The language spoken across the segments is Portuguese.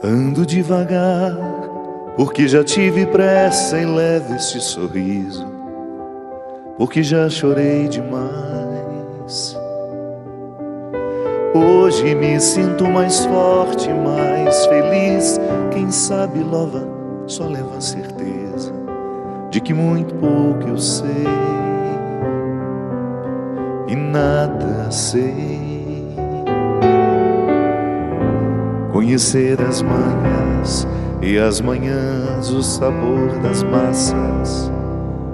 Ando devagar, porque já tive pressa em leve este sorriso, porque já chorei demais. Hoje me sinto mais forte, mais feliz. Quem sabe só leva a certeza de que muito pouco eu sei e nada sei. Conhecer as manhas e as manhãs, o sabor das massas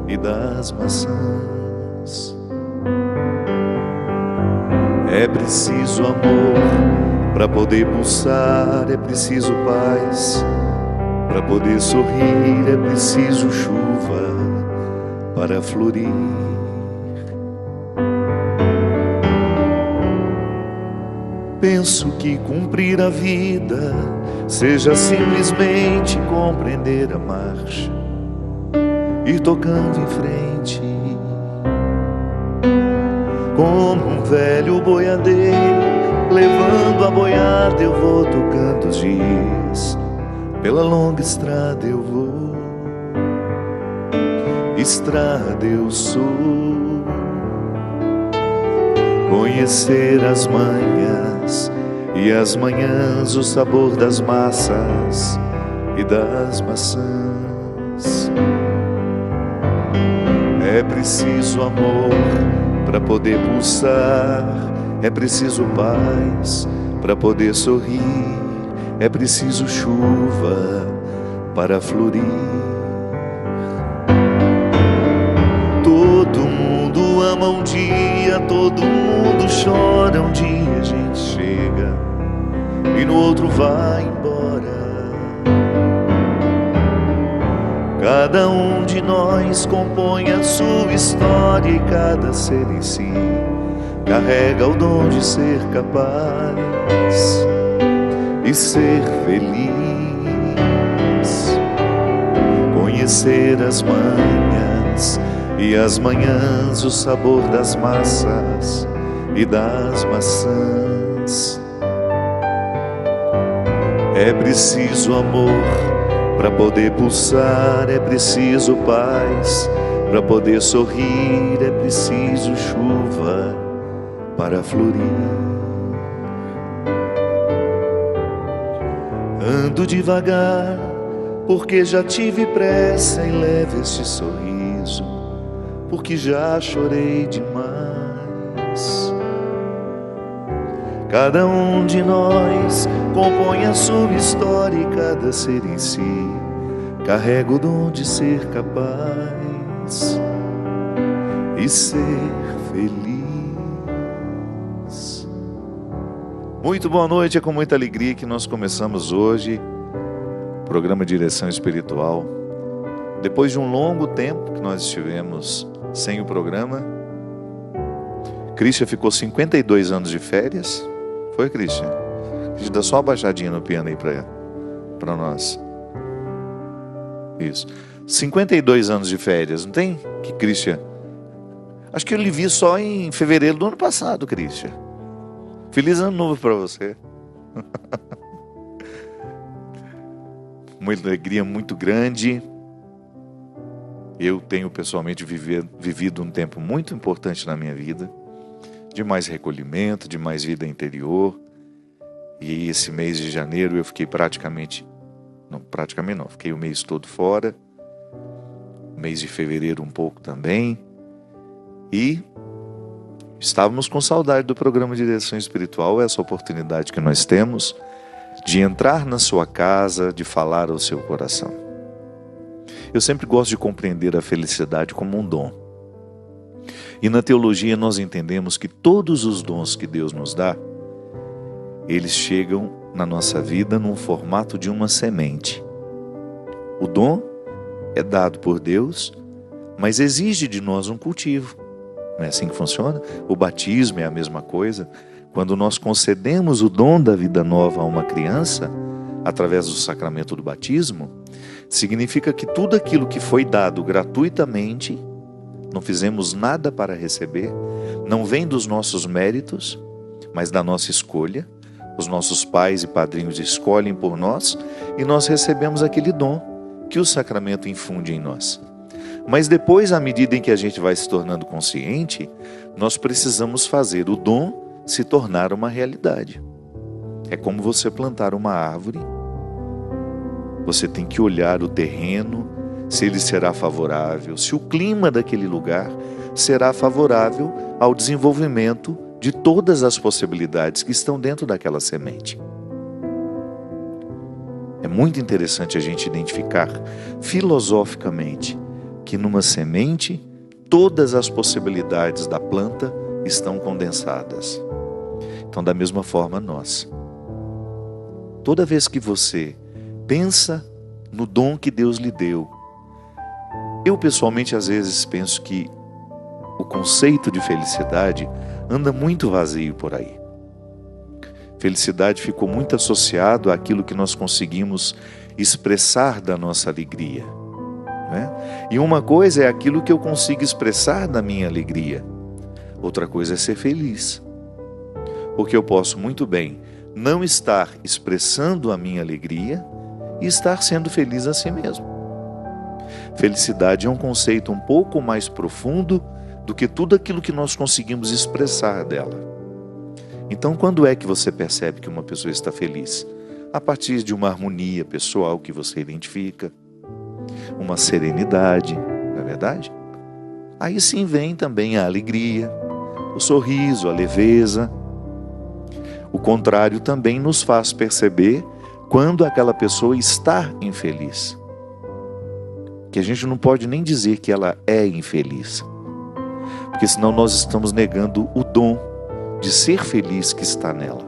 e das maçãs. É preciso amor para poder pulsar, é preciso paz para poder sorrir, é preciso chuva para florir. Penso que cumprir a vida seja simplesmente compreender a marcha, ir tocando em frente. Como um velho boiadeiro, levando a boiada eu vou tocando os dias. Pela longa estrada eu vou, estrada eu sou. Conhecer as manhas e as manhãs, o sabor das massas e das maçãs. É preciso amor para poder pulsar, é preciso paz para poder sorrir, é preciso chuva para florir. Todo mundo ama um dia, todo mundo chora um dia, a gente chega e no outro vai embora. Cada um de nós compõe a sua história e cada ser em si carrega o dom de ser capaz e ser feliz. Conhecer as manhas e as manhãs, o sabor das massas e das maçãs. É preciso amor para poder pulsar, é preciso paz para poder sorrir, é preciso chuva para florir. Ando devagar, porque já tive pressa em leve este sorriso, porque já chorei demais. Cada um de nós compõe a sua história e cada ser em si carrega o dom de ser capaz e ser feliz. Muito boa noite, é com muita alegria que nós começamos hoje o programa Direção Espiritual. Depois de um longo tempo que nós estivemos sem o programa, Christian ficou 52 anos de férias. Foi, Christian? Christian, dá só uma baixadinha no piano aí para nós. Isso. 52 anos de férias, não tem? Que Christian? Acho que eu lhe vi só em fevereiro do ano passado, Christian. Feliz ano novo para você. Uma alegria muito grande. Eu tenho pessoalmente vivido um tempo muito importante na minha vida, de mais recolhimento, de mais vida interior. E esse mês de janeiro eu fiquei fiquei o mês todo fora. Mês de fevereiro um pouco também. E estávamos com saudade do programa de Direção Espiritual, essa oportunidade que nós temos de entrar na sua casa, de falar ao seu coração. Eu sempre gosto de compreender a felicidade como um dom. E na teologia nós entendemos que todos os dons que Deus nos dá, eles chegam na nossa vida num formato de uma semente. O dom é dado por Deus, mas exige de nós um cultivo. Não é assim que funciona? O batismo é a mesma coisa. Quando nós concedemos o dom da vida nova a uma criança, através do sacramento do batismo, significa que tudo aquilo que foi dado gratuitamente, não fizemos nada para receber, não vem dos nossos méritos, mas da nossa escolha, Os nossos pais e padrinhos escolhem por nós e nós recebemos aquele dom que o sacramento infunde em nós. Mas depois, à medida em que a gente vai se tornando consciente, nós precisamos fazer o dom se tornar uma realidade. É como você plantar uma árvore. Você tem que olhar o terreno, se ele será favorável, se o clima daquele lugar será favorável ao desenvolvimento de todas as possibilidades que estão dentro daquela semente. É muito interessante a gente identificar filosoficamente que numa semente todas as possibilidades da planta estão condensadas. Então, da mesma forma, nós. Toda vez que você pensa no dom que Deus lhe deu, eu pessoalmente às vezes penso que o conceito de felicidade anda muito vazio por aí. Felicidade ficou muito associado àquilo que nós conseguimos expressar da nossa alegria, né? E uma coisa é aquilo que eu consigo expressar da minha alegria. Outra coisa é ser feliz. Porque eu posso muito bem não estar expressando a minha alegria e estar sendo feliz a si mesmo. Felicidade é um conceito um pouco mais profundo do que tudo aquilo que nós conseguimos expressar dela. Então, quando é que você percebe que uma pessoa está feliz? A partir de uma harmonia pessoal que você identifica, uma serenidade, não é verdade? Aí sim vem também a alegria, o sorriso, a leveza. O contrário também nos faz perceber quando aquela pessoa está infeliz. Que a gente não pode nem dizer que ela é infeliz, porque senão nós estamos negando o dom de ser feliz que está nela.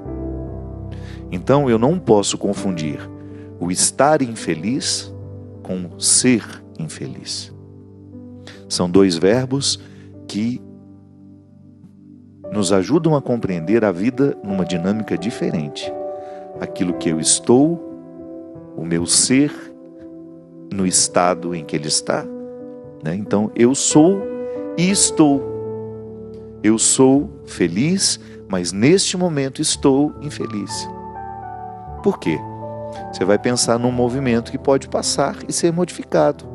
Então eu não posso confundir o estar infeliz com ser infeliz. São dois verbos que nos ajudam a compreender a vida numa dinâmica diferente. Aquilo que eu estou, o meu ser, no estado em que ele está, né? Então eu sou e estou. Eu sou feliz, mas neste momento estou infeliz. Por quê? Você vai pensar num movimento que pode passar e ser modificado,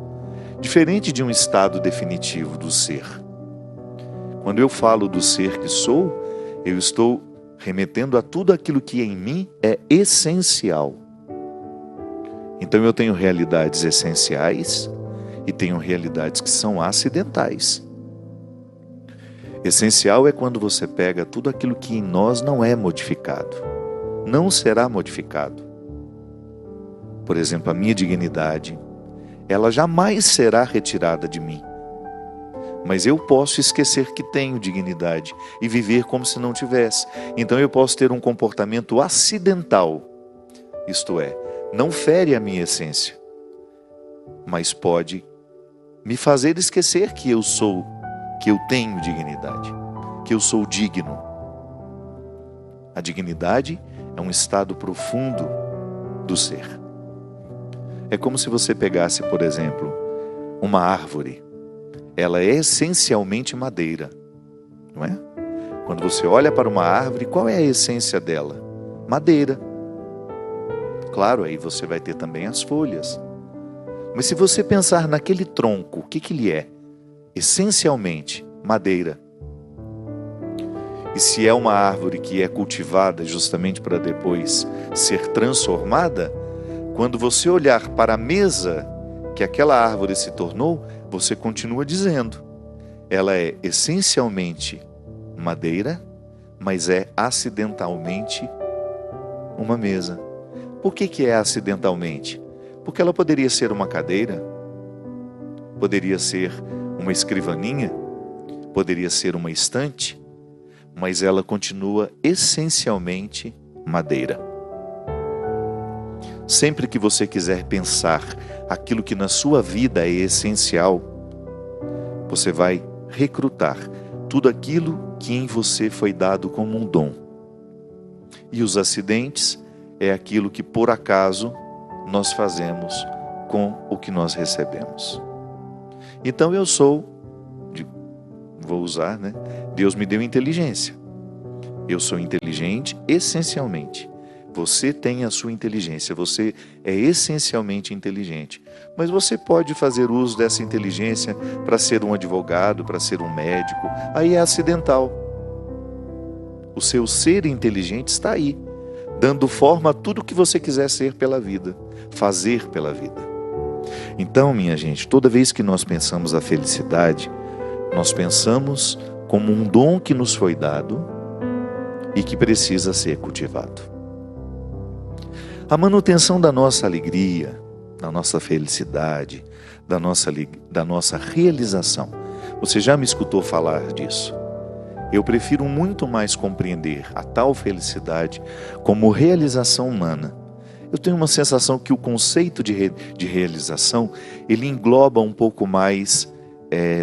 diferente de um estado definitivo do ser. Quando eu falo do ser que sou, eu estou remetendo a tudo aquilo que em mim é essencial. Então eu tenho realidades essenciais e tenho realidades que são acidentais. Essencial é quando você pega tudo aquilo que em nós não é modificado, não será modificado. Por exemplo, a minha dignidade, ela jamais será retirada de mim. Mas eu posso esquecer que tenho dignidade e viver como se não tivesse. Então eu posso ter um comportamento acidental, isto é, não fere a minha essência, mas pode me fazer esquecer que eu sou, que eu tenho dignidade, que eu sou digno. A dignidade é um estado profundo do ser. É como se você pegasse, por exemplo, uma árvore. Ela é essencialmente madeira, não é? Quando você olha para uma árvore, qual é a essência dela? Madeira. Claro, aí você vai ter também as folhas. Mas se você pensar naquele tronco, o que ele é? Essencialmente, madeira. E se é uma árvore que é cultivada justamente para depois ser transformada, quando você olhar para a mesa que aquela árvore se tornou, você continua dizendo, ela é essencialmente madeira, mas é acidentalmente uma mesa. Por que é acidentalmente? Porque ela poderia ser uma cadeira, poderia ser uma escrivaninha, poderia ser uma estante, mas ela continua essencialmente madeira. Sempre que você quiser pensar aquilo que na sua vida é essencial, você vai recrutar tudo aquilo que em você foi dado como um dom. E os acidentes é aquilo que por acaso nós fazemos com o que nós recebemos. Então eu sou, vou usar, Deus me deu inteligência. Eu sou inteligente essencialmente, Você tem a sua inteligência, você é essencialmente inteligente. Mas você pode fazer uso dessa inteligência para ser um advogado, para ser um médico. Aí é acidental. O seu ser inteligente está aí, dando forma a tudo que você quiser ser pela vida, fazer pela vida. Então, minha gente, toda vez que nós pensamos a felicidade, nós pensamos como um dom que nos foi dado e que precisa ser cultivado. A manutenção da nossa alegria, da nossa felicidade, da nossa realização. Você já me escutou falar disso? Eu prefiro muito mais compreender a tal felicidade como realização humana. Eu tenho uma sensação que o conceito de realização, ele engloba um pouco mais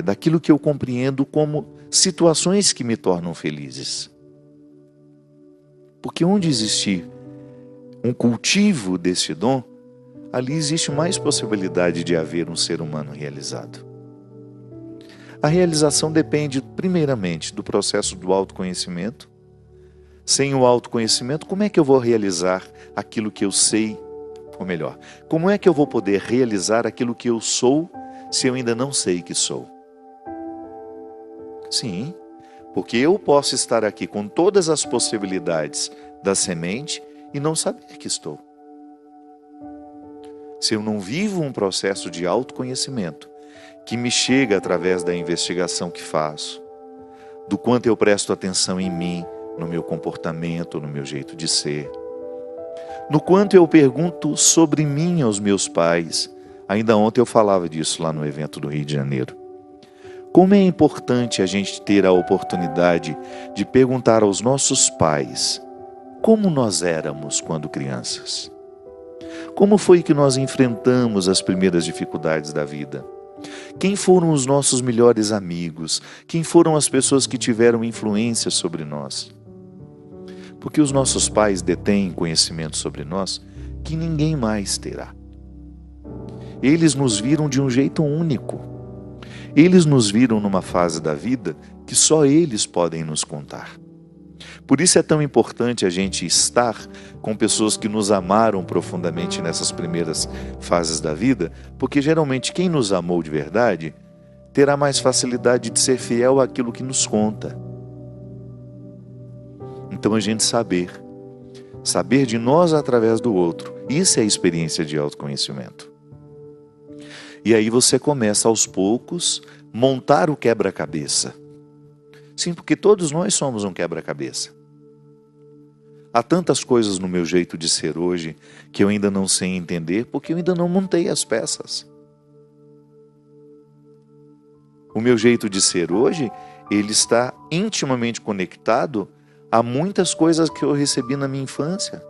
daquilo que eu compreendo como situações que me tornam felizes. Porque onde existir um cultivo desse dom, ali existe mais possibilidade de haver um ser humano realizado. A realização depende, primeiramente, do processo do autoconhecimento. Sem o autoconhecimento, como é que eu vou realizar aquilo que eu sei? Ou melhor, como é que eu vou poder realizar aquilo que eu sou, se eu ainda não sei que sou? Sim, porque eu posso estar aqui com todas as possibilidades da semente e não saber que estou. Se eu não vivo um processo de autoconhecimento, que me chega através da investigação que faço, do quanto eu presto atenção em mim, no meu comportamento, no meu jeito de ser, no quanto eu pergunto sobre mim aos meus pais. Ainda ontem eu falava disso lá no evento do Rio de Janeiro. Como é importante a gente ter a oportunidade de perguntar aos nossos pais como nós éramos quando crianças. Como foi que nós enfrentamos as primeiras dificuldades da vida? Quem foram os nossos melhores amigos? Quem foram as pessoas que tiveram influência sobre nós? Porque os nossos pais detêm conhecimento sobre nós que ninguém mais terá. Eles nos viram de um jeito único. Eles nos viram numa fase da vida que só eles podem nos contar. Por isso é tão importante a gente estar com pessoas que nos amaram profundamente nessas primeiras fases da vida, porque geralmente quem nos amou de verdade terá mais facilidade de ser fiel àquilo que nos conta. Então a gente saber de nós através do outro, isso é a experiência de autoconhecimento. E aí você começa aos poucos montar o quebra-cabeça. Sim, porque todos nós somos um quebra-cabeça. Há tantas coisas no meu jeito de ser hoje que eu ainda não sei entender porque eu ainda não montei as peças. O meu jeito de ser hoje, ele está intimamente conectado a muitas coisas que eu recebi na minha infância,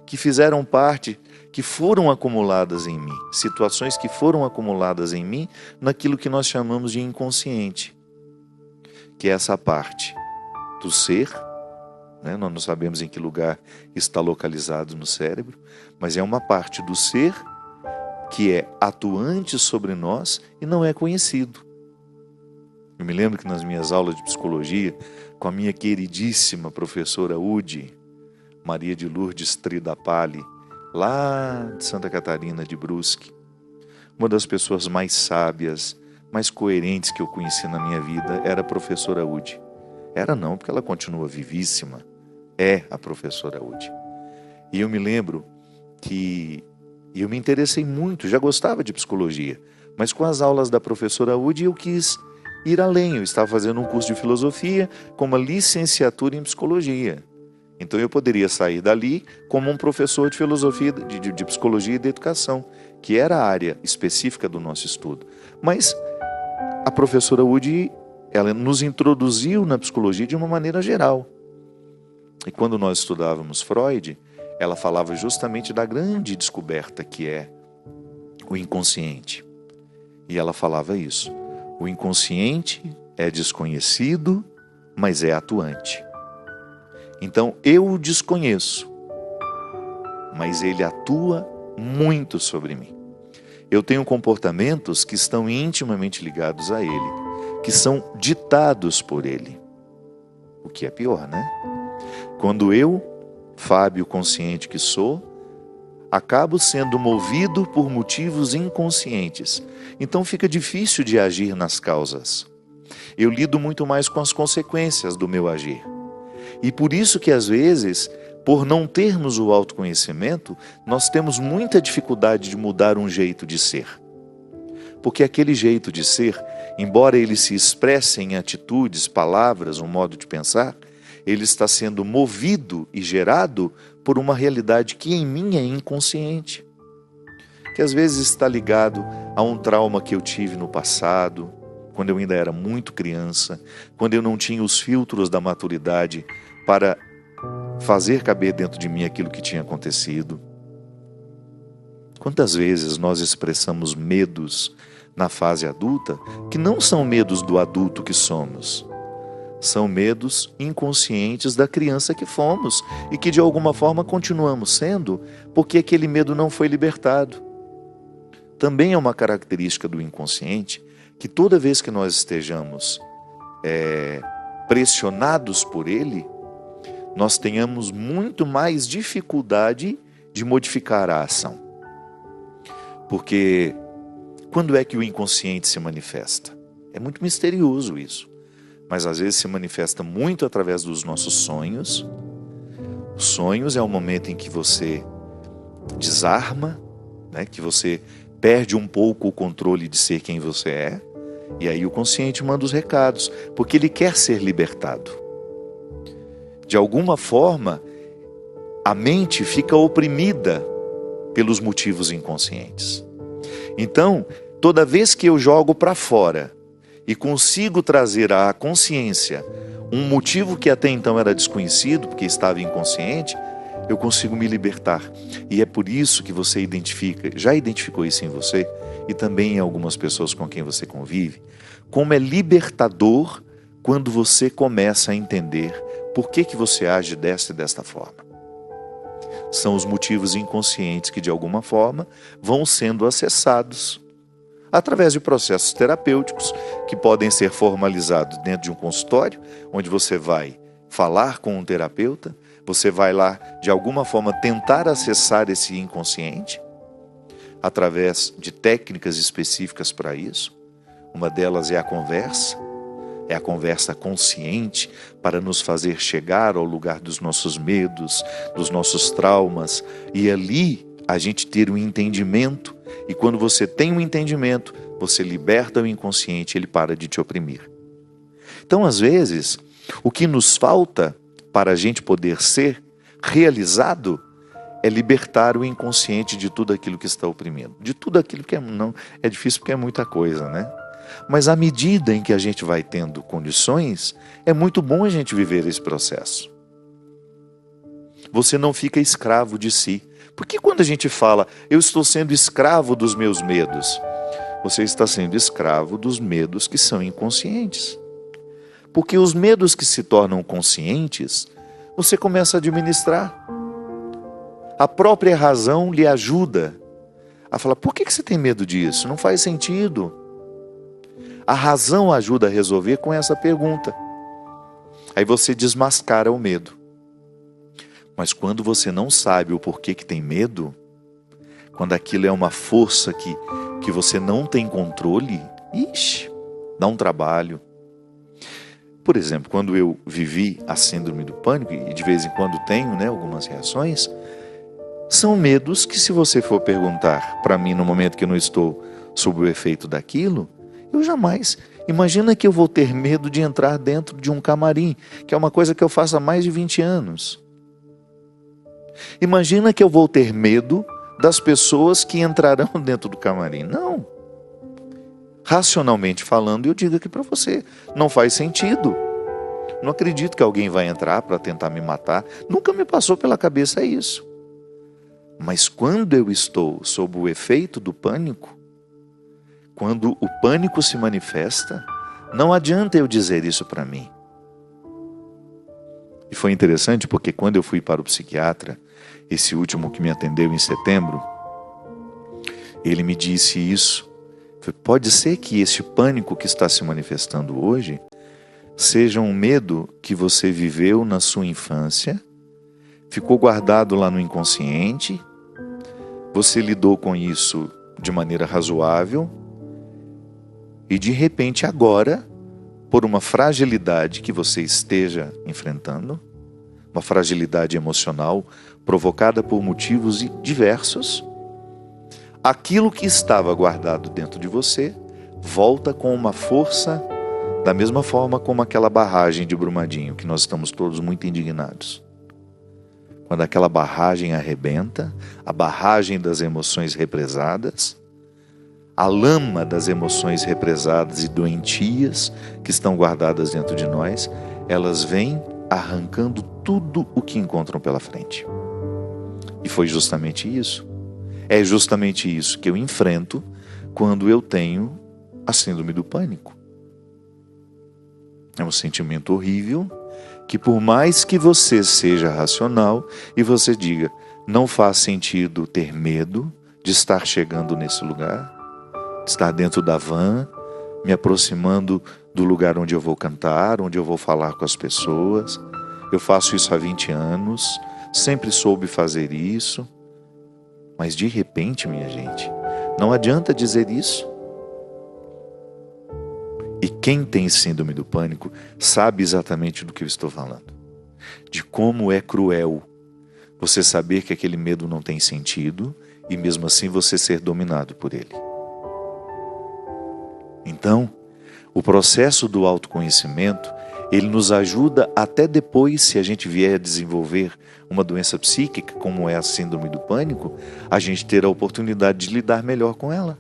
que fizeram parte, que foram acumuladas em mim, situações que foram acumuladas em mim naquilo que nós chamamos de inconsciente, que é essa parte do ser, né? Nós não sabemos em que lugar está localizado no cérebro, mas é uma parte do ser que é atuante sobre nós e não é conhecido. Eu me lembro que nas minhas aulas de psicologia, com a minha queridíssima professora Udi, Maria de Lourdes Tridapali, lá de Santa Catarina de Brusque, uma das pessoas mais sábias, mais coerentes que eu conheci na minha vida era a professora Udi. Era não, porque ela continua vivíssima. É a professora Udi. E eu me lembro que eu me interessei muito, já gostava de psicologia, mas com as aulas da professora Udi eu quis ir além. Eu estava fazendo um curso de filosofia com uma licenciatura em psicologia. Então eu poderia sair dali como um professor de filosofia, de psicologia e de educação, que era a área específica do nosso estudo. Mas a professora Udi, ela nos introduziu na psicologia de uma maneira geral. E quando nós estudávamos Freud, ela falava justamente da grande descoberta que é o inconsciente. E ela falava isso: o inconsciente é desconhecido, mas é atuante. Então eu o desconheço, mas ele atua muito sobre mim. Eu tenho comportamentos que estão intimamente ligados a ele, que são ditados por ele. O que é pior, né? Quando eu Fábio consciente que sou, acabo sendo movido por motivos inconscientes. Então fica difícil de agir nas causas. Eu lido muito mais com as consequências do meu agir. E por isso que às vezes, por não termos o autoconhecimento, nós temos muita dificuldade de mudar um jeito de ser. Porque aquele jeito de ser, embora ele se expresse em atitudes, palavras, um modo de pensar, ele está sendo movido e gerado por uma realidade que em mim é inconsciente. Que às vezes está ligado a um trauma que eu tive no passado, quando eu ainda era muito criança, quando eu não tinha os filtros da maturidade para fazer caber dentro de mim aquilo que tinha acontecido. Quantas vezes nós expressamos medos na fase adulta que não são medos do adulto que somos, são medos inconscientes da criança que fomos e que de alguma forma continuamos sendo porque aquele medo não foi libertado. Também é uma característica do inconsciente que toda vez que nós estejamos pressionados por ele, nós tenhamos muito mais dificuldade de modificar a ação. Porque quando é que o inconsciente se manifesta? É muito misterioso isso, mas às vezes se manifesta muito através dos nossos sonhos. Os sonhos é o momento em que você desarma, né? Que você perde um pouco o controle de ser quem você é, e aí o consciente manda os recados, porque ele quer ser libertado. De alguma forma, a mente fica oprimida pelos motivos inconscientes. Então, toda vez que eu jogo para fora e consigo trazer à consciência um motivo que até então era desconhecido, porque estava inconsciente, eu consigo me libertar. E é por isso que você já identificou isso em você e também em algumas pessoas com quem você convive, como é libertador quando você começa a entender por que você age desta e desta forma. São os motivos inconscientes que de alguma forma vão sendo acessados através de processos terapêuticos que podem ser formalizados dentro de um consultório, onde você vai falar com um terapeuta, você vai lá de alguma forma tentar acessar esse inconsciente através de técnicas específicas para isso. Uma delas é a conversa consciente para nos fazer chegar ao lugar dos nossos medos, dos nossos traumas, e ali a gente ter um entendimento, e quando você tem um entendimento, você liberta o inconsciente, ele para de te oprimir. Então, às vezes, o que nos falta para a gente poder ser realizado é libertar o inconsciente de tudo aquilo que está oprimindo, de tudo aquilo que não é difícil porque é muita coisa, né? Mas à medida em que a gente vai tendo condições, é muito bom a gente viver esse processo. Você não fica escravo de si. Porque quando a gente fala, eu estou sendo escravo dos meus medos, você está sendo escravo dos medos que são inconscientes. Porque os medos que se tornam conscientes, você começa a administrar. A própria razão lhe ajuda a falar, por que você tem medo disso? Não faz sentido. A razão ajuda a resolver com essa pergunta. Aí você desmascara o medo. Mas quando você não sabe o porquê que tem medo, quando aquilo é uma força que você não tem controle, dá um trabalho. Por exemplo, quando eu vivi a síndrome do pânico, e de vez em quando tenho, algumas reações, são medos que, se você for perguntar para mim no momento que eu não estou sob o efeito daquilo, eu jamais. Imagina que eu vou ter medo de entrar dentro de um camarim, que é uma coisa que eu faço há mais de 20 anos. Imagina que eu vou ter medo das pessoas que entrarão dentro do camarim. Não. Racionalmente falando, eu digo aqui para você, não faz sentido. Não acredito que alguém vai entrar para tentar me matar. Nunca me passou pela cabeça isso. Mas quando eu estou sob o efeito do pânico, quando o pânico se manifesta, não adianta eu dizer isso para mim. E foi interessante porque quando eu fui para o psiquiatra, esse último que me atendeu em setembro, ele me disse isso. Pode ser que esse pânico que está se manifestando hoje seja um medo que você viveu na sua infância, ficou guardado lá no inconsciente, você lidou com isso de maneira razoável, e de repente agora, por uma fragilidade que você esteja enfrentando, uma fragilidade emocional provocada por motivos diversos, aquilo que estava guardado dentro de você volta com uma força, da mesma forma como aquela barragem de Brumadinho, que nós estamos todos muito indignados. Quando aquela barragem arrebenta, a barragem das emoções represadas, a lama das emoções represadas e doentias que estão guardadas dentro de nós, elas vêm arrancando tudo o que encontram pela frente. E foi justamente isso. É justamente isso que eu enfrento quando eu tenho a síndrome do pânico. É um sentimento horrível que, por mais que você seja racional e você diga, não faz sentido ter medo de estar chegando nesse lugar, de estar dentro da van, me aproximando do lugar onde eu vou cantar, onde eu vou falar com as pessoas. Eu faço isso há 20 anos, sempre soube fazer isso. Mas de repente, minha gente, não adianta dizer isso. E quem tem síndrome do pânico sabe exatamente do que eu estou falando. De como é cruel você saber que aquele medo não tem sentido e mesmo assim você ser dominado por ele. Então, o processo do autoconhecimento, ele nos ajuda até depois, se a gente vier a desenvolver uma doença psíquica, como é a síndrome do pânico, a gente ter a oportunidade de lidar melhor com ela.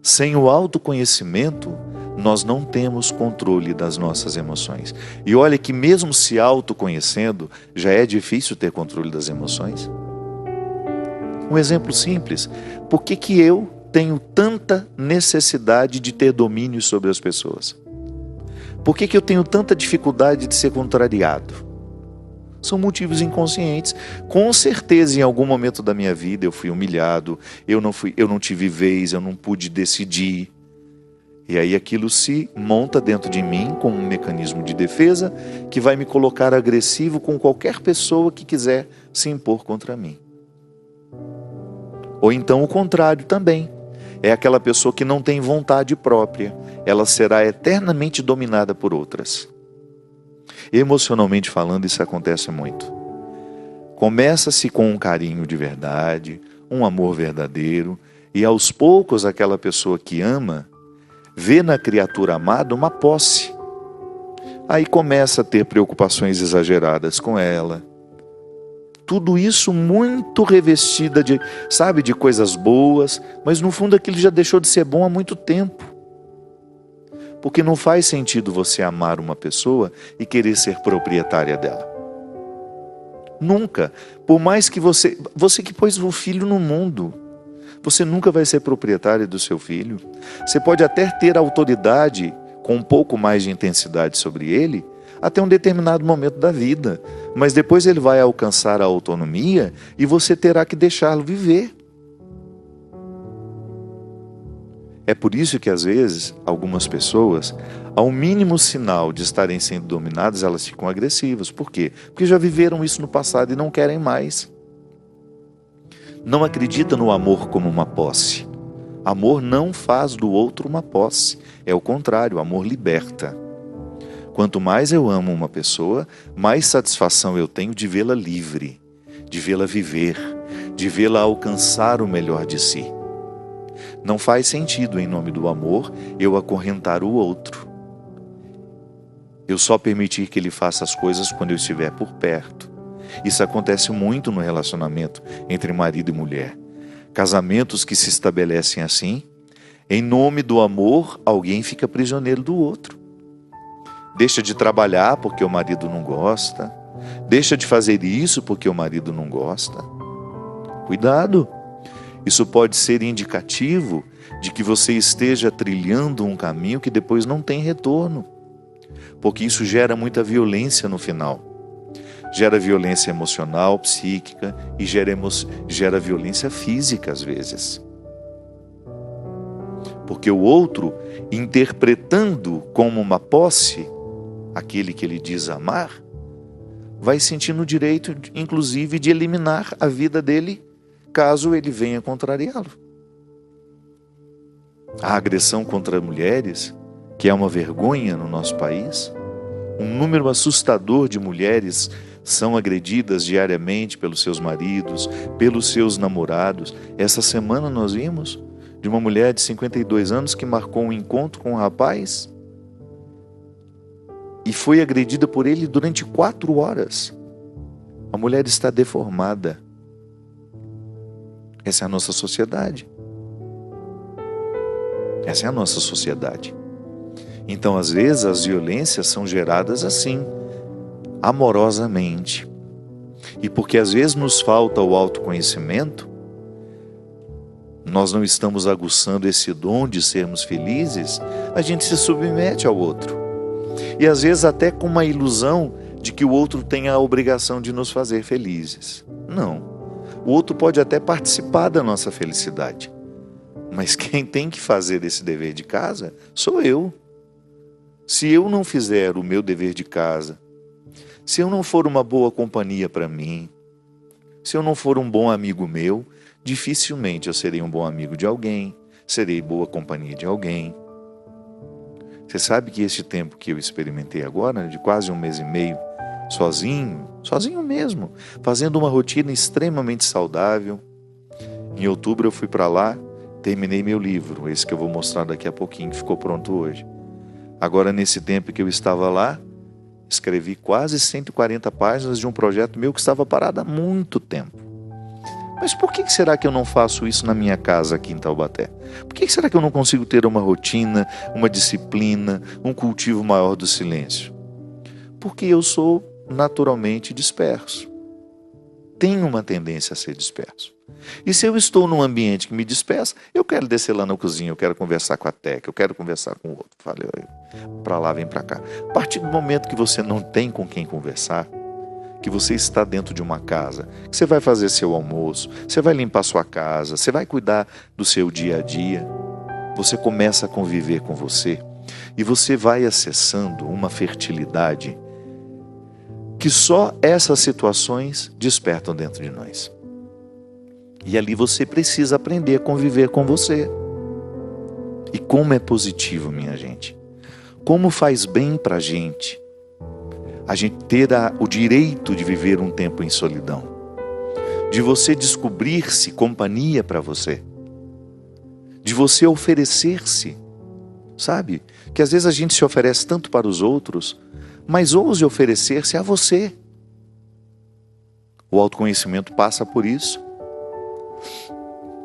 Sem o autoconhecimento, nós não temos controle das nossas emoções. E olha que mesmo se autoconhecendo, já é difícil ter controle das emoções. Um exemplo simples, por que eu tenho tanta necessidade de ter domínio sobre as pessoas? Por que eu tenho tanta dificuldade de ser contrariado? São motivos inconscientes. Com certeza, em algum momento da minha vida, eu fui humilhado, eu não tive vez, eu não pude decidir. E aí aquilo se monta dentro de mim como um mecanismo de defesa que vai me colocar agressivo com qualquer pessoa que quiser se impor contra mim. Ou então o contrário também. É aquela pessoa que não tem vontade própria. Ela será eternamente dominada por outras. Emocionalmente falando, isso acontece muito. Começa-se com um carinho de verdade, um amor verdadeiro, e aos poucos aquela pessoa que ama, vê na criatura amada uma posse. Aí começa a ter preocupações exageradas com ela. Tudo isso muito revestida de coisas boas, mas no fundo aquilo já deixou de ser bom há muito tempo. Porque não faz sentido você amar uma pessoa e querer ser proprietária dela. Nunca. Por mais que você que pôs o filho no mundo, você nunca vai ser proprietária do seu filho. Você pode até ter autoridade com um pouco mais de intensidade sobre ele, até um determinado momento da vida. Mas depois ele vai alcançar a autonomia e você terá que deixá-lo viver. É por isso que às vezes algumas pessoas, ao mínimo sinal de estarem sendo dominadas, elas ficam agressivas. Por quê? Porque já viveram isso no passado e não querem mais. Não acredita no amor como uma posse. Amor não faz do outro uma posse. É o contrário, o amor liberta. Quanto mais eu amo uma pessoa, mais satisfação eu tenho de vê-la livre, de vê-la viver, de vê-la alcançar o melhor de si. Não faz sentido, em nome do amor, eu acorrentar o outro. Eu só permitir que ele faça as coisas quando eu estiver por perto. Isso acontece muito no relacionamento entre marido e mulher. Casamentos que se estabelecem assim, em nome do amor, alguém fica prisioneiro do outro. Deixa de trabalhar porque o marido não gosta. Deixa de fazer isso porque o marido não gosta. Cuidado! Isso pode ser indicativo de que você esteja trilhando um caminho que depois não tem retorno. Porque isso gera muita violência no final. Gera violência emocional, psíquica e gera violência física às vezes. Porque o outro, interpretando como uma posse aquele que ele diz amar, vai sentir no direito, inclusive, de eliminar a vida dele, caso ele venha contrariá-lo. A agressão contra mulheres, que é uma vergonha no nosso país, um número assustador de mulheres são agredidas diariamente pelos seus maridos, pelos seus namorados. Essa semana nós vimos de uma mulher de 52 anos que marcou um encontro com um rapaz e foi agredida por ele durante 4 horas. A mulher está deformada. Essa é a nossa sociedade. Essa é a nossa sociedade. Então, às vezes, as violências são geradas assim, amorosamente. E porque às vezes nos falta o autoconhecimento, nós não estamos aguçando esse dom de sermos felizes, a gente se submete ao outro. E às vezes até com uma ilusão de que o outro tem a obrigação de nos fazer felizes. Não. O outro pode até participar da nossa felicidade. Mas quem tem que fazer esse dever de casa sou eu. Se eu não fizer o meu dever de casa, se eu não for uma boa companhia para mim, se eu não for um bom amigo meu, dificilmente eu serei um bom amigo de alguém, serei boa companhia de alguém. Você sabe que este tempo que eu experimentei agora, de quase 1 mês e meio, sozinho mesmo, fazendo uma rotina extremamente saudável. Em outubro eu fui para lá, terminei meu livro, esse que eu vou mostrar daqui a pouquinho, que ficou pronto hoje. Agora, nesse tempo que eu estava lá, escrevi quase 140 páginas de um projeto meu que estava parado há muito tempo. Mas por que será que eu não faço isso na minha casa aqui em Taubaté? Por que será que eu não consigo ter uma rotina, uma disciplina, um cultivo maior do silêncio? Porque eu sou naturalmente disperso. Tenho uma tendência a ser disperso. E se eu estou num ambiente que me dispersa, eu quero descer lá na cozinha, eu quero conversar com a Teca, eu quero conversar com o outro. Falei, para lá, vem para cá. A partir do momento que você não tem com quem conversar, que você está dentro de uma casa, que você vai fazer seu almoço, você vai limpar sua casa, você vai cuidar do seu dia a dia, você começa a conviver com você e você vai acessando uma fertilidade que só essas situações despertam dentro de nós. E ali você precisa aprender a conviver com você. E como é positivo, minha gente. Como faz bem para a gente ter o direito de viver um tempo em solidão. De você descobrir-se companhia para você. De você oferecer-se. Sabe? Que às vezes a gente se oferece tanto para os outros, mas ouse oferecer-se a você. O autoconhecimento passa por isso.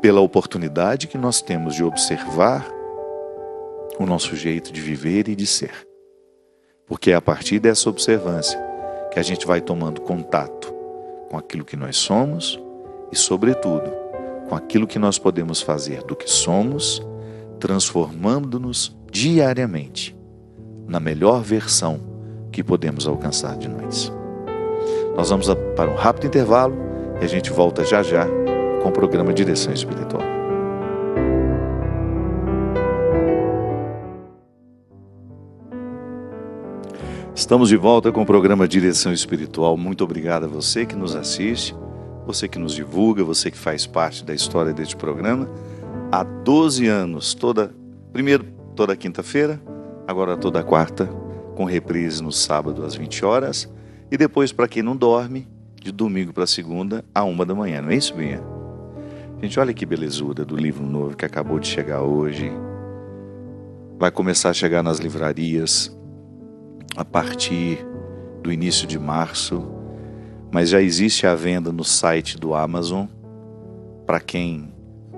Pela oportunidade que nós temos de observar o nosso jeito de viver e de ser. Porque é a partir dessa observância que a gente vai tomando contato com aquilo que nós somos e, sobretudo, com aquilo que nós podemos fazer do que somos, transformando-nos diariamente na melhor versão que podemos alcançar de nós. Nós vamos para um rápido intervalo e a gente volta já já com o programa Direção Espiritual. Estamos de volta com o programa Direção Espiritual. Muito obrigado a você que nos assiste, você que nos divulga, você que faz parte da história deste programa. Há 12 anos, toda quinta-feira, agora toda quarta, com reprise no sábado às 20 horas. E depois, para quem não dorme, de domingo para segunda, à 1 da manhã. Não é isso, Binha? Gente, olha que belezura do livro novo que acabou de chegar hoje. Vai começar a chegar nas livrarias a partir do início de março, mas já existe a venda no site do Amazon. Para quem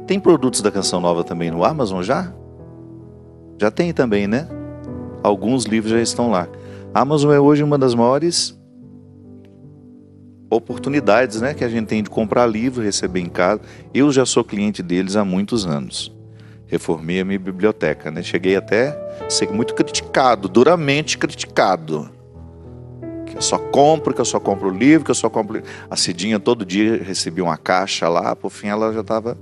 tem produtos da Canção Nova também no Amazon já? Já tem também, né? Alguns livros já estão lá. A Amazon é hoje uma das maiores oportunidades, né, que a gente tem de comprar livro, receber em casa. Eu já sou cliente deles há muitos anos. Reformei a minha biblioteca, né? Cheguei até a ser muito criticado, duramente criticado. Que eu só compro livro, que eu só compro... A Cidinha todo dia recebia uma caixa lá, por fim ela já estava...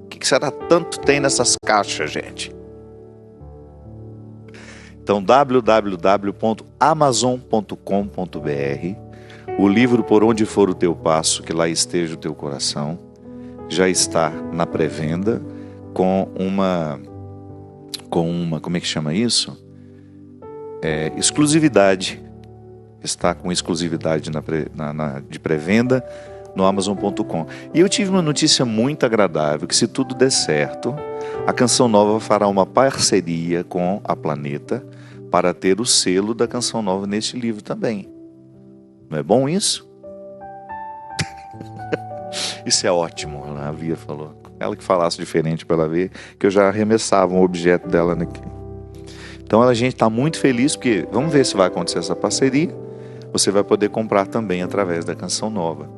O que será tanto tem nessas caixas, gente? Então, www.amazon.com.br. O livro Por Onde For o Teu Passo, que lá esteja o teu coração, já está na pré-venda com uma, como é que chama isso? Exclusividade. Está com exclusividade de pré-venda no Amazon.com. E eu tive uma notícia muito agradável, que se tudo der certo, a Canção Nova fará uma parceria com a Planeta para ter o selo da Canção Nova neste livro também. Não é bom isso? Isso é ótimo, a Bia falou. Ela que falasse diferente para ela ver que eu já arremessava um objeto dela aqui. Então a gente está muito feliz, porque vamos ver se vai acontecer essa parceria. Você vai poder comprar também através da Canção Nova.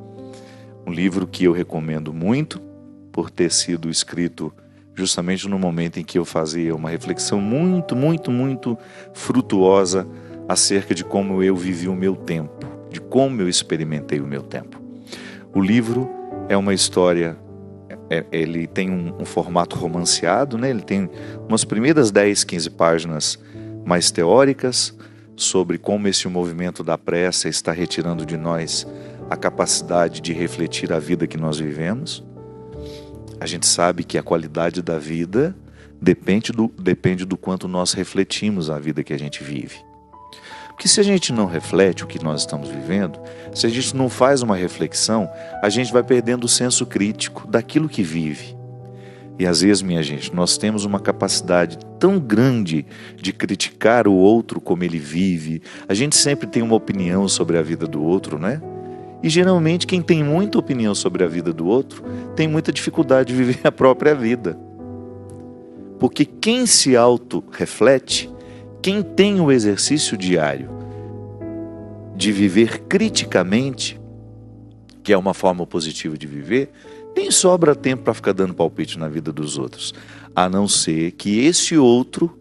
Um livro que eu recomendo muito, por ter sido escrito justamente no momento em que eu fazia uma reflexão muito, muito, muito frutuosa acerca de como eu vivi o meu tempo, de como eu experimentei o meu tempo. O livro é uma história, ele tem um formato romanceado, né? Ele tem umas primeiras 10, 15 páginas mais teóricas, sobre como esse movimento da pressa está retirando de nós a capacidade de refletir a vida que nós vivemos. A gente sabe que a qualidade da vida depende do quanto nós refletimos a vida que a gente vive. Porque se a gente não reflete o que nós estamos vivendo, se a gente não faz uma reflexão, a gente vai perdendo o senso crítico daquilo que vive. E às vezes, minha gente, nós temos uma capacidade tão grande de criticar o outro como ele vive. A gente sempre tem uma opinião sobre a vida do outro, né? E geralmente quem tem muita opinião sobre a vida do outro tem muita dificuldade de viver a própria vida. Porque quem se auto-reflete, quem tem o exercício diário de viver criticamente, que é uma forma positiva de viver, nem sobra tempo para ficar dando palpite na vida dos outros, a não ser que esse outro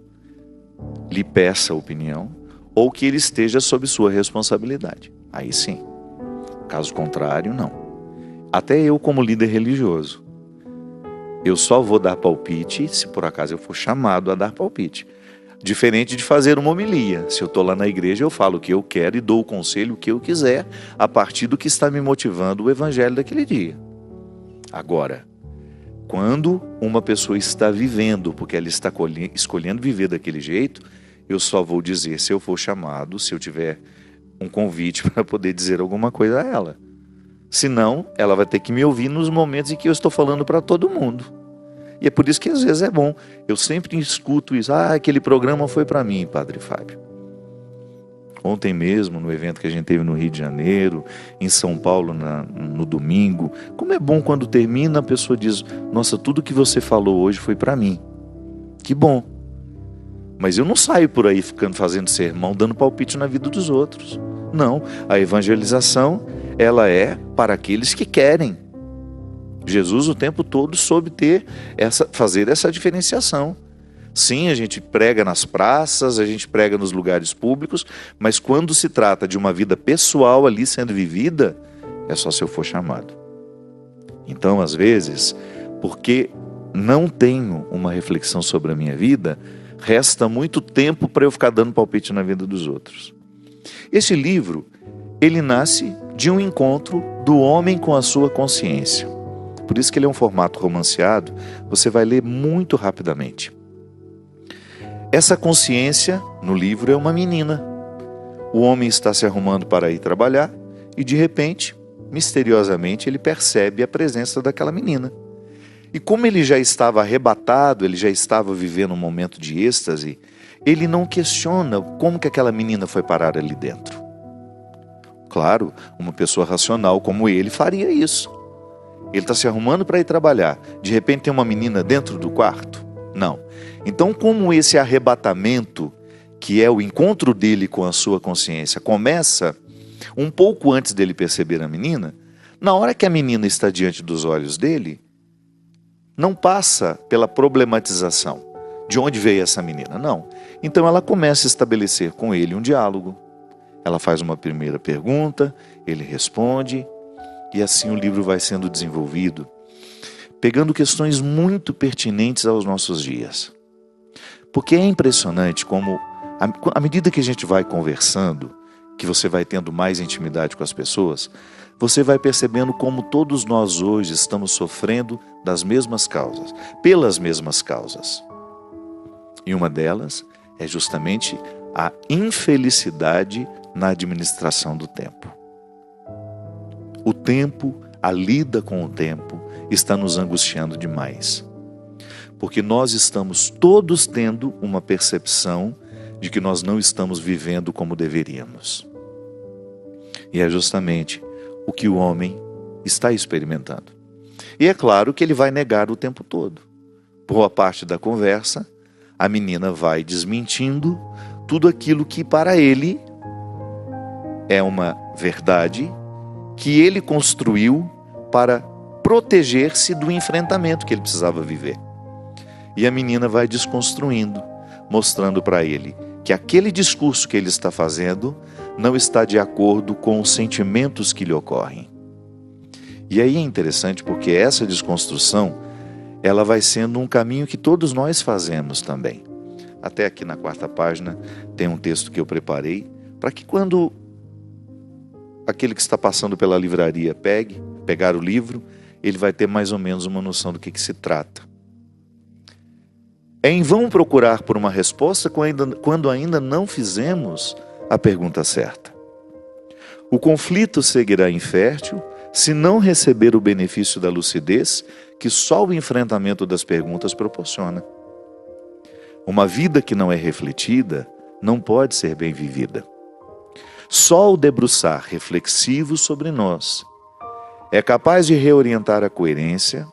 lhe peça opinião ou que ele esteja sob sua responsabilidade. Aí sim. Caso contrário, não. Até eu, como líder religioso, eu só vou dar palpite se por acaso eu for chamado a dar palpite. Diferente de fazer uma homilia. Se eu estou lá na igreja, eu falo o que eu quero e dou o conselho o que eu quiser, a partir do que está me motivando o evangelho daquele dia. Agora, quando uma pessoa está vivendo, porque ela está escolhendo viver daquele jeito, eu só vou dizer se eu for chamado, se eu tiver um convite para poder dizer alguma coisa a ela. Senão, ela vai ter que me ouvir nos momentos em que eu estou falando para todo mundo. E é por isso que às vezes é bom. Eu sempre escuto isso. Aquele programa foi para mim, Padre Fábio. Ontem mesmo, no evento que a gente teve no Rio de Janeiro, em São Paulo, no domingo. Como é bom quando termina, a pessoa diz: nossa, tudo que você falou hoje foi para mim. Que bom. Mas eu não saio por aí ficando fazendo sermão, dando palpite na vida dos outros. Não, a evangelização, ela é para aqueles que querem. Jesus o tempo todo soube fazer essa diferenciação. Sim, a gente prega nas praças, a gente prega nos lugares públicos, mas quando se trata de uma vida pessoal ali sendo vivida, é só se eu for chamado. Então, às vezes, porque não tenho uma reflexão sobre a minha vida, resta muito tempo para eu ficar dando palpite na vida dos outros. Esse livro, ele nasce de um encontro do homem com a sua consciência. Por isso que ele é um formato romanceado, você vai ler muito rapidamente. Essa consciência, no livro, é uma menina. O homem está se arrumando para ir trabalhar e, de repente, misteriosamente, ele percebe a presença daquela menina. E como ele já estava arrebatado, ele já estava vivendo um momento de êxtase, ele não questiona como que aquela menina foi parar ali dentro. Claro, uma pessoa racional como ele faria isso. Ele está se arrumando para ir trabalhar. De repente tem uma menina dentro do quarto? Não. Então, como esse arrebatamento, que é o encontro dele com a sua consciência, começa um pouco antes dele perceber a menina, na hora que a menina está diante dos olhos dele, não passa pela problematização. De onde veio essa menina? Não. Então ela começa a estabelecer com ele um diálogo. Ela faz uma primeira pergunta, ele responde, e assim o livro vai sendo desenvolvido, pegando questões muito pertinentes aos nossos dias. Porque é impressionante como À medida que a gente vai conversando, que você vai tendo mais intimidade com as pessoas, você vai percebendo como todos nós hoje estamos sofrendo das mesmas causas, pelas mesmas causas. E uma delas é justamente a infelicidade na administração do tempo. O tempo, a lida com o tempo, está nos angustiando demais. Porque nós estamos todos tendo uma percepção de que nós não estamos vivendo como deveríamos. E é justamente o que o homem está experimentando. E é claro que ele vai negar o tempo todo. Boa parte da conversa, a menina vai desmentindo tudo aquilo que para ele é uma verdade que ele construiu para proteger-se do enfrentamento que ele precisava viver. E a menina vai desconstruindo, mostrando para ele que aquele discurso que ele está fazendo não está de acordo com os sentimentos que lhe ocorrem. E aí é interessante porque essa desconstrução, ela vai sendo um caminho que todos nós fazemos também. Até aqui na 4ª página tem um texto que eu preparei para que quando aquele que está passando pela livraria pegar o livro, ele vai ter mais ou menos uma noção do que se trata. É em vão procurar por uma resposta quando ainda não fizemos a pergunta certa. O conflito seguirá infértil se não receber o benefício da lucidez que só o enfrentamento das perguntas proporciona. Uma vida que não é refletida não pode ser bem vivida. Só o debruçar reflexivo sobre nós é capaz de reorientar a coerência,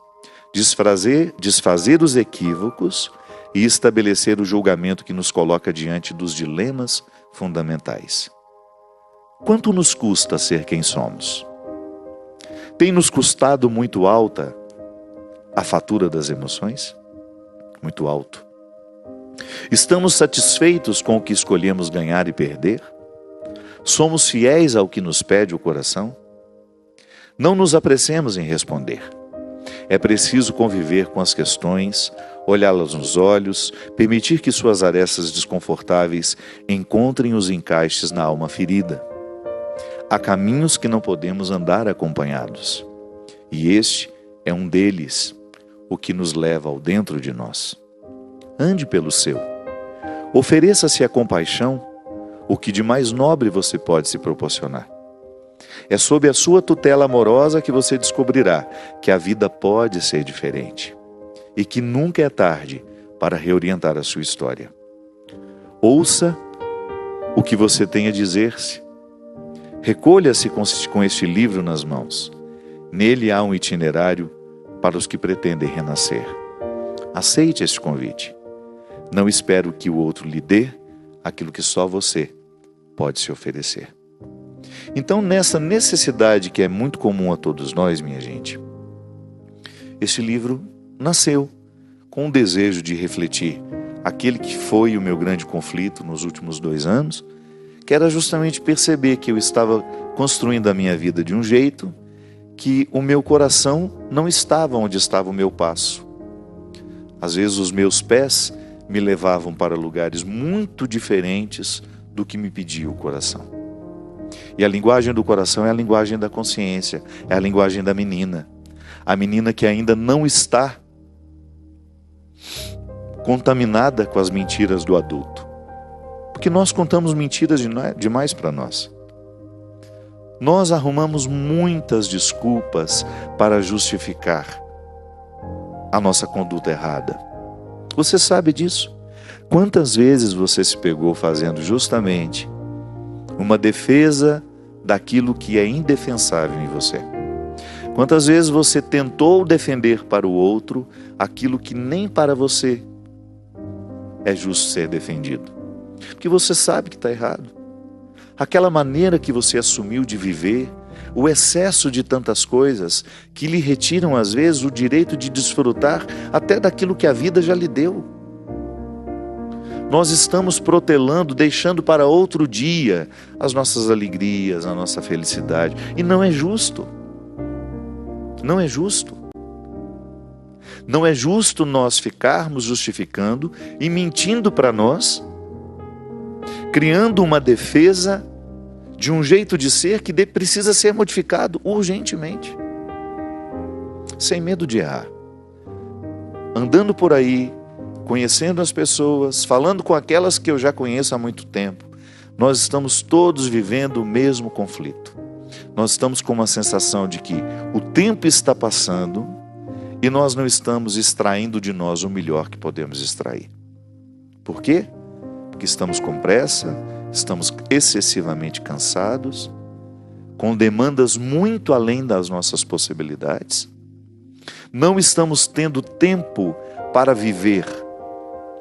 desfazer os equívocos e estabelecer o julgamento que nos coloca diante dos dilemas fundamentais. Quanto nos custa ser quem somos? Tem nos custado muito alta a fatura das emoções? Muito alto. Estamos satisfeitos com o que escolhemos ganhar e perder? Somos fiéis ao que nos pede o coração? Não nos apressemos em responder. É preciso conviver com as questões, olhá-las nos olhos, permitir que suas arestas desconfortáveis encontrem os encaixes na alma ferida. Há caminhos que não podemos andar acompanhados. E este é um deles, o que nos leva ao dentro de nós. Ande pelo seu. Ofereça-se a compaixão, o que de mais nobre você pode se proporcionar. É sob a sua tutela amorosa que você descobrirá que a vida pode ser diferente e que nunca é tarde para reorientar a sua história. Ouça o que você tem a dizer-se. Recolha-se com este livro nas mãos. Nele há um itinerário para os que pretendem renascer. Aceite este convite. Não espere que o outro lhe dê aquilo que só você pode se oferecer. Então, nessa necessidade que é muito comum a todos nós, minha gente, este livro nasceu com o desejo de refletir aquele que foi o meu grande conflito nos últimos 2 anos, que era justamente perceber que eu estava construindo a minha vida de um jeito que o meu coração não estava onde estava o meu passo. Às vezes os meus pés me levavam para lugares muito diferentes do que me pedia o coração. E a linguagem do coração é a linguagem da consciência, é a linguagem da menina. A menina que ainda não está contaminada com as mentiras do adulto. Porque nós contamos mentiras demais para nós. Nós arrumamos muitas desculpas para justificar a nossa conduta errada. Você sabe disso? Quantas vezes você se pegou fazendo justamente uma defesa daquilo que é indefensável em você? Quantas vezes você tentou defender para o outro aquilo que nem para você é justo ser defendido? Porque você sabe que está errado. Aquela maneira que você assumiu de viver, o excesso de tantas coisas que lhe retiram às vezes o direito de desfrutar até daquilo que a vida já lhe deu. Nós estamos protelando, deixando para outro dia as nossas alegrias, a nossa felicidade. E não é justo. Não é justo. Não é justo nós ficarmos justificando e mentindo para nós criando uma defesa de um jeito de ser que precisa ser modificado urgentemente, sem medo de errar, andando por aí, conhecendo as pessoas, falando com aquelas que eu já conheço há muito tempo. Nós estamos todos vivendo o mesmo conflito. Nós estamos com uma sensação de que o tempo está passando e nós não estamos extraindo de nós o melhor que podemos extrair. Por quê? Porque estamos com pressa, estamos excessivamente cansados, com demandas muito além das nossas possibilidades. Não estamos tendo tempo para viver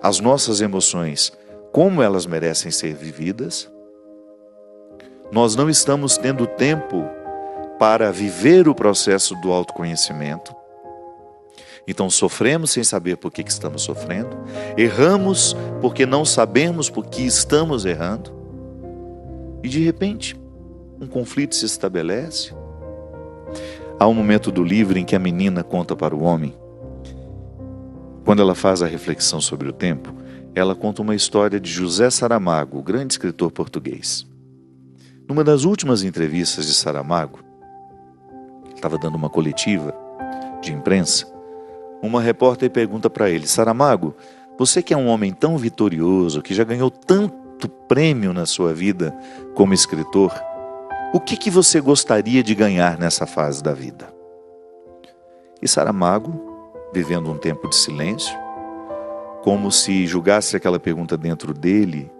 as nossas emoções como elas merecem ser vividas. Nós não estamos tendo tempo para viver o processo do autoconhecimento. Então sofremos sem saber por que estamos sofrendo, erramos porque não sabemos por que estamos errando, e de repente um conflito se estabelece. Há um momento do livro em que a menina conta para o homem, quando ela faz a reflexão sobre o tempo, ela conta uma história de José Saramago, o grande escritor português. Numa das últimas entrevistas de Saramago, ele estava dando uma coletiva de imprensa, uma repórter pergunta para ele: Saramago, você que é um homem tão vitorioso, que já ganhou tanto prêmio na sua vida como escritor, o que você gostaria de ganhar nessa fase da vida? E Saramago, vivendo um tempo de silêncio, como se julgasse aquela pergunta dentro dele,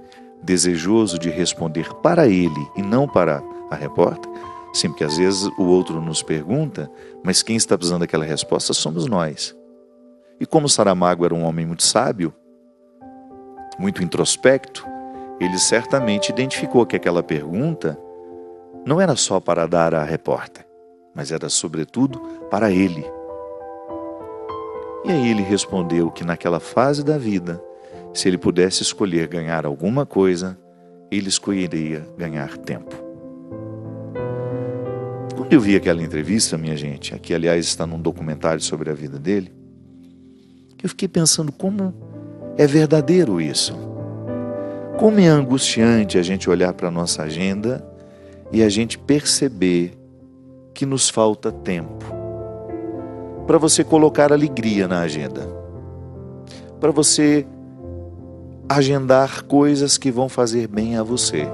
desejoso de responder para ele e não para a repórter, sim, porque às vezes o outro nos pergunta, mas quem está precisando daquela resposta somos nós. E como Saramago era um homem muito sábio, muito introspecto, ele certamente identificou que aquela pergunta não era só para dar à repórter, mas era sobretudo para ele. E aí ele respondeu que naquela fase da vida, se ele pudesse escolher ganhar alguma coisa, ele escolheria ganhar tempo. Quando eu vi aquela entrevista, minha gente, aqui aliás está num documentário sobre a vida dele, eu fiquei pensando como é verdadeiro isso. Como é angustiante a gente olhar para a nossa agenda e a gente perceber que nos falta tempo para você colocar alegria na agenda, para você agendar coisas que vão fazer bem a você,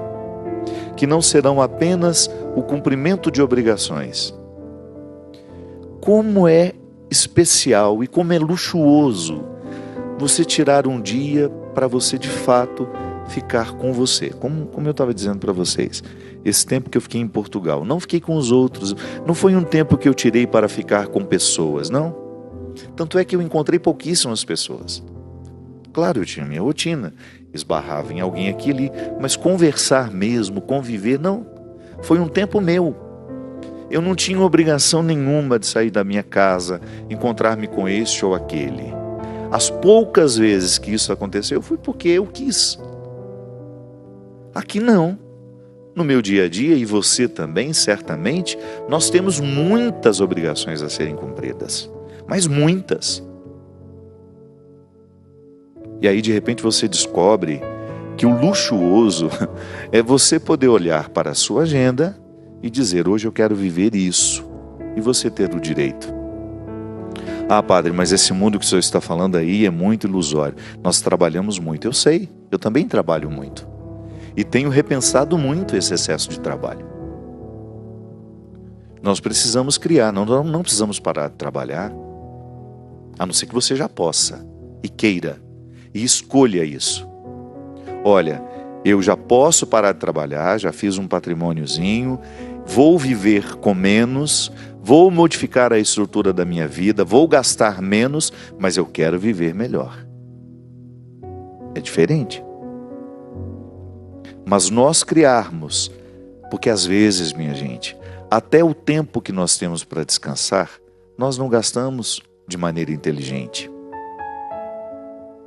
que não serão apenas o cumprimento de obrigações. Como é especial e como é luxuoso você tirar um dia para você de fato ficar com você. Como eu estava dizendo para vocês, esse tempo que eu fiquei em Portugal, não fiquei com os outros, não foi um tempo que eu tirei para ficar com pessoas, não. Tanto é que eu encontrei pouquíssimas pessoas. Claro, eu tinha minha rotina, esbarrava em alguém aqui e ali, mas conversar mesmo, conviver, não. Foi um tempo meu. Eu não tinha obrigação nenhuma de sair da minha casa, encontrar-me com este ou aquele. As poucas vezes que isso aconteceu foi porque eu quis. Aqui não. No meu dia a dia, e você também, certamente, nós temos muitas obrigações a serem cumpridas. Mas muitas. E aí, de repente, você descobre que o luxuoso é você poder olhar para a sua agenda e dizer: hoje eu quero viver isso. E você ter o direito. Ah, padre, mas esse mundo que o senhor está falando aí é muito ilusório. Nós trabalhamos muito. Eu sei, eu também trabalho muito. E tenho repensado muito esse excesso de trabalho. Nós precisamos criar, não precisamos parar de trabalhar, a não ser que você já possa, e queira, e escolha isso. Olha, eu já posso parar de trabalhar, já fiz um patrimôniozinho, vou viver com menos, vou modificar a estrutura da minha vida, vou gastar menos, mas eu quero viver melhor. É diferente. Mas nós criarmos, porque às vezes, minha gente, até o tempo que nós temos para descansar, nós não gastamos de maneira inteligente.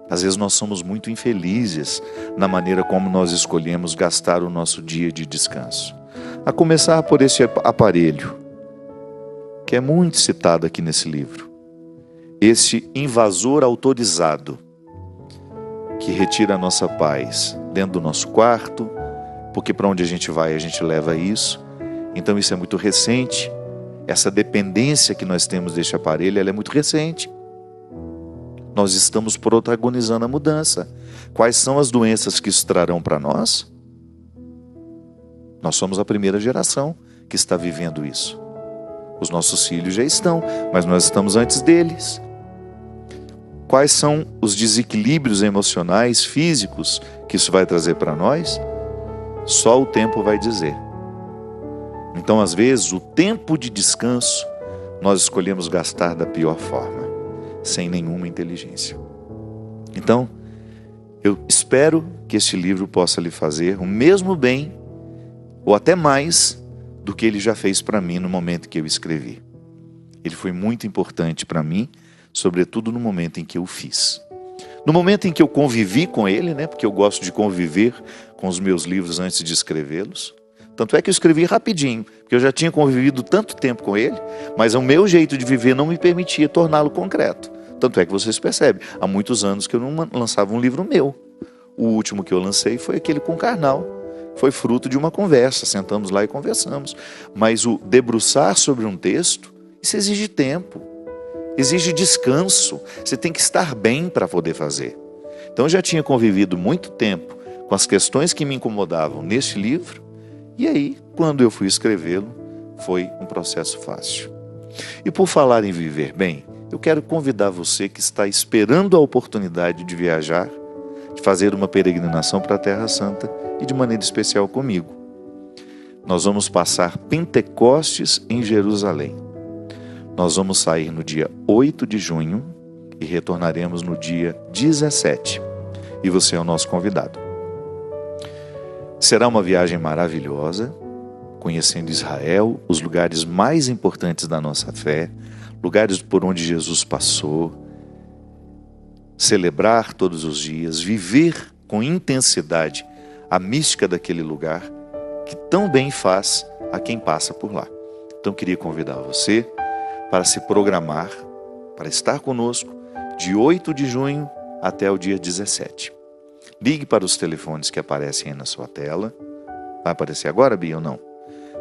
Às vezes nós somos muito infelizes na maneira como nós escolhemos gastar o nosso dia de descanso. A começar por esse aparelho, que é muito citado aqui nesse livro. Esse invasor autorizado, que retira a nossa paz, dentro do nosso quarto, porque para onde a gente vai, a gente leva isso. Então isso é muito recente. Essa dependência que nós temos deste aparelho, ela é muito recente. Nós estamos protagonizando a mudança. Quais são as doenças que isso trarão para nós? Nós somos a primeira geração que está vivendo isso. Os nossos filhos já estão, mas nós estamos antes deles. Quais são os desequilíbrios emocionais, físicos que isso vai trazer para nós? Só o tempo vai dizer. Então, às vezes, o tempo de descanso nós escolhemos gastar da pior forma, sem nenhuma inteligência. Então, eu espero que este livro possa lhe fazer o mesmo bem, ou até mais, do que ele já fez para mim no momento que eu escrevi. Ele foi muito importante para mim, sobretudo no momento em que eu o fiz. No momento em que eu convivi com ele, né, porque eu gosto de conviver com os meus livros antes de escrevê-los. Tanto é que eu escrevi rapidinho, porque eu já tinha convivido tanto tempo com ele, mas o meu jeito de viver não me permitia torná-lo concreto. Tanto é que vocês percebem, há muitos anos que eu não lançava um livro meu. O último que eu lancei foi aquele com Karnal. Foi fruto de uma conversa, sentamos lá e conversamos. Mas o debruçar sobre um texto, isso exige tempo, exige descanso. Você tem que estar bem para poder fazer. Então eu já tinha convivido muito tempo com as questões que me incomodavam neste livro. E aí, quando eu fui escrevê-lo, foi um processo fácil. E por falar em viver bem, eu quero convidar você que está esperando a oportunidade de viajar, de fazer uma peregrinação para a Terra Santa e de maneira especial comigo. Nós vamos passar Pentecostes em Jerusalém. Nós vamos sair no dia 8 de junho e retornaremos no dia 17. E você é o nosso convidado. Será uma viagem maravilhosa, conhecendo Israel, os lugares mais importantes da nossa fé, lugares por onde Jesus passou, celebrar todos os dias, viver com intensidade a mística daquele lugar que tão bem faz a quem passa por lá. Então queria convidar você para se programar, para estar conosco de 8 de junho até o dia 17. Ligue para os telefones que aparecem aí na sua tela. Vai aparecer agora, Bia, ou não?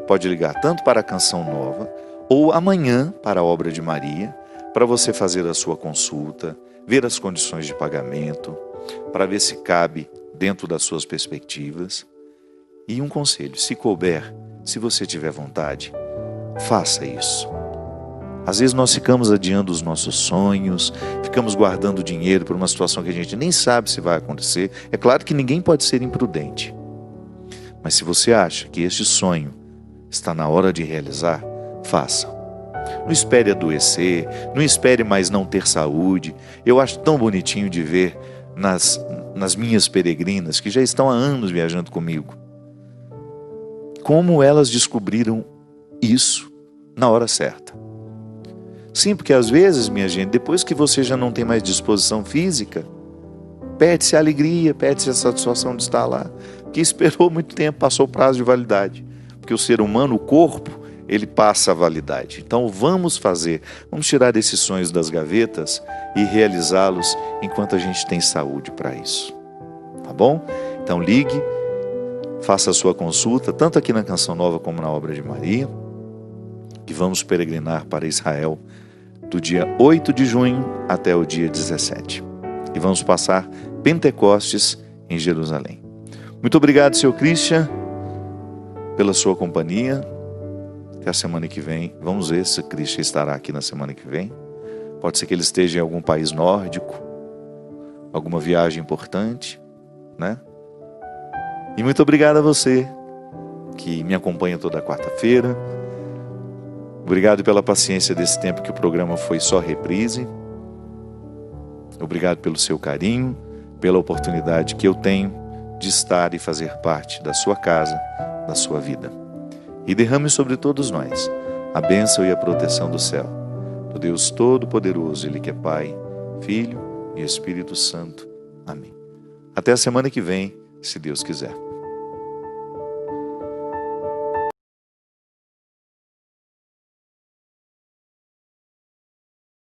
Pode ligar tanto para a Canção Nova ou amanhã para a Obra de Maria, para você fazer a sua consulta, ver as condições de pagamento, para ver se cabe dentro das suas perspectivas. E um conselho, se couber, se você tiver vontade, faça isso. Às vezes nós ficamos adiando os nossos sonhos, ficamos guardando dinheiro para uma situação que a gente nem sabe se vai acontecer. É claro que ninguém pode ser imprudente. Mas se você acha que este sonho está na hora de realizar, faça. Não espere adoecer, não espere mais não ter saúde. Eu acho tão bonitinho de ver nas minhas peregrinas, que já estão há anos viajando comigo, como elas descobriram isso na hora certa. Sim, porque às vezes, minha gente, depois que você já não tem mais disposição física, perde-se a alegria, perde-se a satisfação de estar lá, que esperou muito tempo, passou o prazo de validade. Porque o ser humano, o corpo, ele passa a validade. Então vamos tirar esses sonhos das gavetas e realizá-los enquanto a gente tem saúde para isso. Tá bom? Então ligue, faça a sua consulta, tanto aqui na Canção Nova como na Obra de Maria, que vamos peregrinar para Israel do dia 8 de junho até o dia 17. E vamos passar Pentecostes em Jerusalém. Muito obrigado, Sr. Christian, pela sua companhia. Até a semana que vem. Vamos ver se o Christian estará aqui na semana que vem. Pode ser que ele esteja em algum país nórdico, alguma viagem importante, né? E muito obrigado a você que me acompanha toda quarta-feira. Obrigado pela paciência desse tempo que o programa foi só reprise. Obrigado pelo seu carinho, pela oportunidade que eu tenho de estar e fazer parte da sua casa, da sua vida. E derrame sobre todos nós a bênção e a proteção do céu, do Deus Todo-Poderoso, Ele que é Pai, Filho e Espírito Santo. Amém. Até a semana que vem, se Deus quiser.